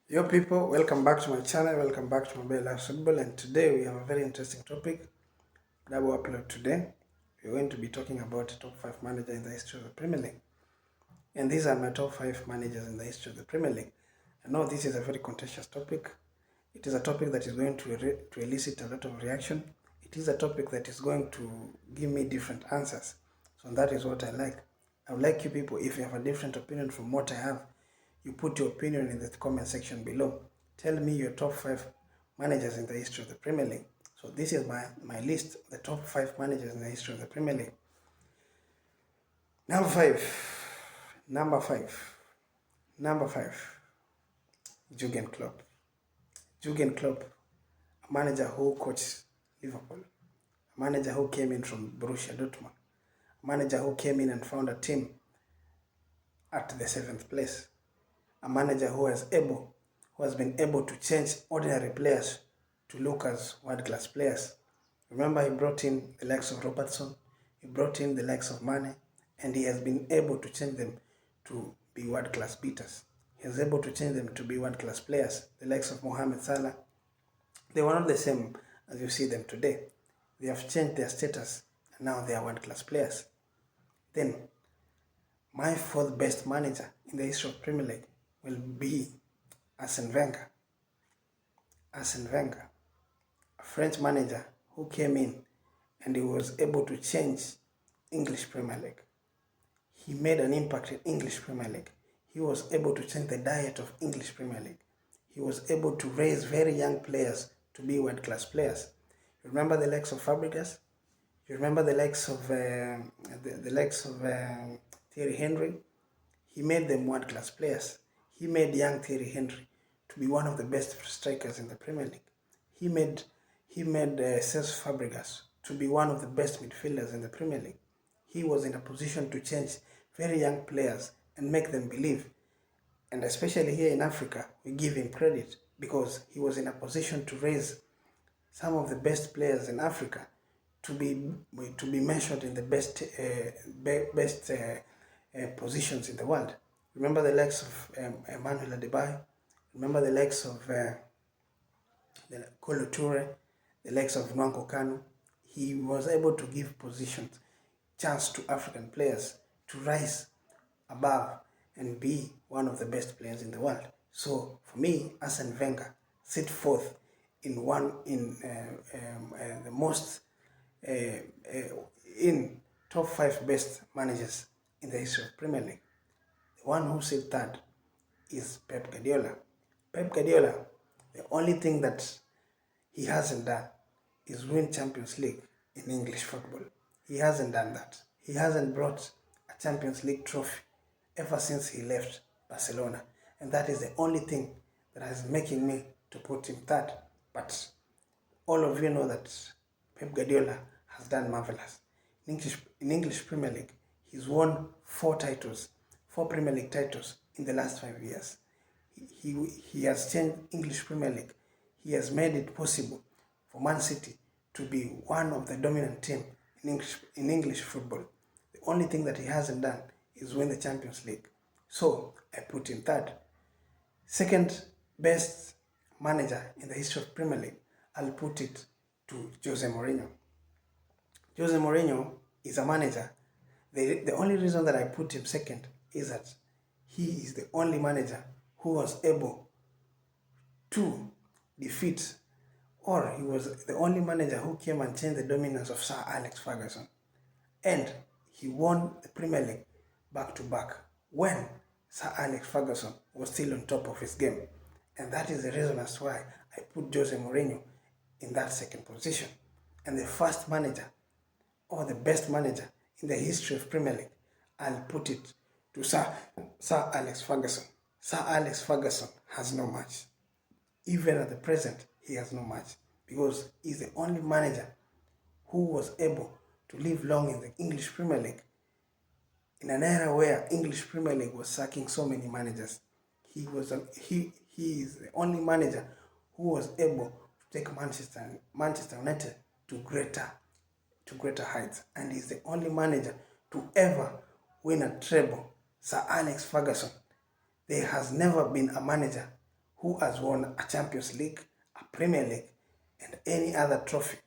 Yo people, welcome back to my channel, welcome back to Mobile Life Football, and today we have a very interesting topic that we'll upload today. We're going to be talking about the top 5 managers in the history of the Premier League. And these are my top 5 managers in the history of the Premier League. I know this is a very contentious topic. It is a topic that is going to elicit a lot of reaction. It is a topic that is going to give me different answers. So that is what I like. I would like you people, if you have a different opinion from what I have, you put your opinion in the comment section below. Tell me your top 5 managers in the history of the Premier League. So this is my list, the top 5 managers in the history of the Premier League. Number 5, Jurgen Klopp. Jurgen Klopp, a manager who coached Liverpool, a manager who came in from Borussia Dortmund, a manager who came in and found a team at the 7th place, a manager who has been able to change ordinary players to look as world-class players. Remember, he brought in the likes of Robertson, he brought in the likes of Mane, and he has been able to change them to be world-class beaters. He was able to change them to be world-class players. The likes of Mohamed Salah, they were not the same as you see them today. They have changed their status, and now they are world-class players. Then, my 4th best manager in the history of Premier League will be Arsene Wenger. Arsene Wenger, a French manager who came in and he was able to change English Premier League. He made an impact in English Premier League. He was able to change the diet of English Premier League. He was able to raise very young players to be world-class players. You remember the likes of Fabregas? You remember the likes of Thierry Henry? He made them world-class players. He made young Thierry Henry to be one of the best strikers in the Premier League. He made Cesc Fabregas to be one of the best midfielders in the Premier League. He was in a position to change very young players and make them believe. And especially here in Africa, we give him credit because he was in a position to raise some of the best players in Africa to be measured in the best positions in the world. Remember the likes of Emmanuel Adebayo. Remember the likes of Kolo Toure, the likes of Nwankwo Kanu. He was able to give chance to African players to rise above and be one of the best players in the world. So for me, Arsene Wenger sit forth in the most in top 5 best managers in the history of Premier League. The one who sit third is Pep Guardiola. Pep Guardiola, the only thing that he hasn't done is win Champions League in English football. He hasn't done that. He hasn't brought a Champions League trophy ever since he left Barcelona. And that is the only thing that is making me to put him third. But all of you know that Pep Guardiola has done marvelous. In English Premier League, he's won 4 Premier League titles in the last 5 years. He has changed English Premier League. He has made it possible for Man City to be one of the dominant teams in English football. The only thing that he hasn't done is win the Champions League. So I put him third. Second best manager in the history of Premier League, I'll put it to Jose Mourinho. Jose Mourinho is a manager. The only reason that I put him second is that he is the only manager who was able to defeat, or he was the only manager who came and changed the dominance of Sir Alex Ferguson. And he won the Premier League back to back when Sir Alex Ferguson was still on top of his game. And that is the reason as why I put Jose Mourinho in that second position. And the first manager, or the best manager in the history of Premier League, I'll put it to Sir Alex Ferguson. Sir Alex Ferguson has no match. Even at the present, he has no match because he's the only manager who was able to live long in the English Premier League in an era where English Premier League was sacking so many managers. He is the only manager who was able to take Manchester United to greater heights, and he's the only manager to ever win a treble. Sir Alex Ferguson, there has never been a manager who has won a Champions League, a Premier League, and any other trophy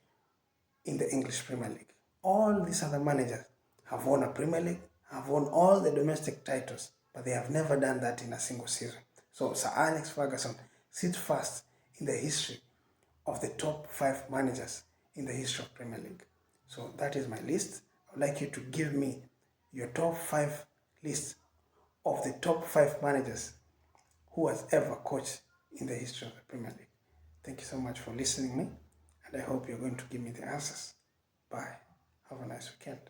in the English Premier League. All these other managers have won a Premier League, have won all the domestic titles, but they have never done that in a single season. So Sir Alex Ferguson sits first in the history of the top 5 managers in the history of Premier League. So that is my list. I would like you to give me your top 5 list of the top 5 managers who has ever coached in the history of the Premier League. Thank you so much for listening to me, and I hope you're going to give me the answers. Bye. Have a nice weekend.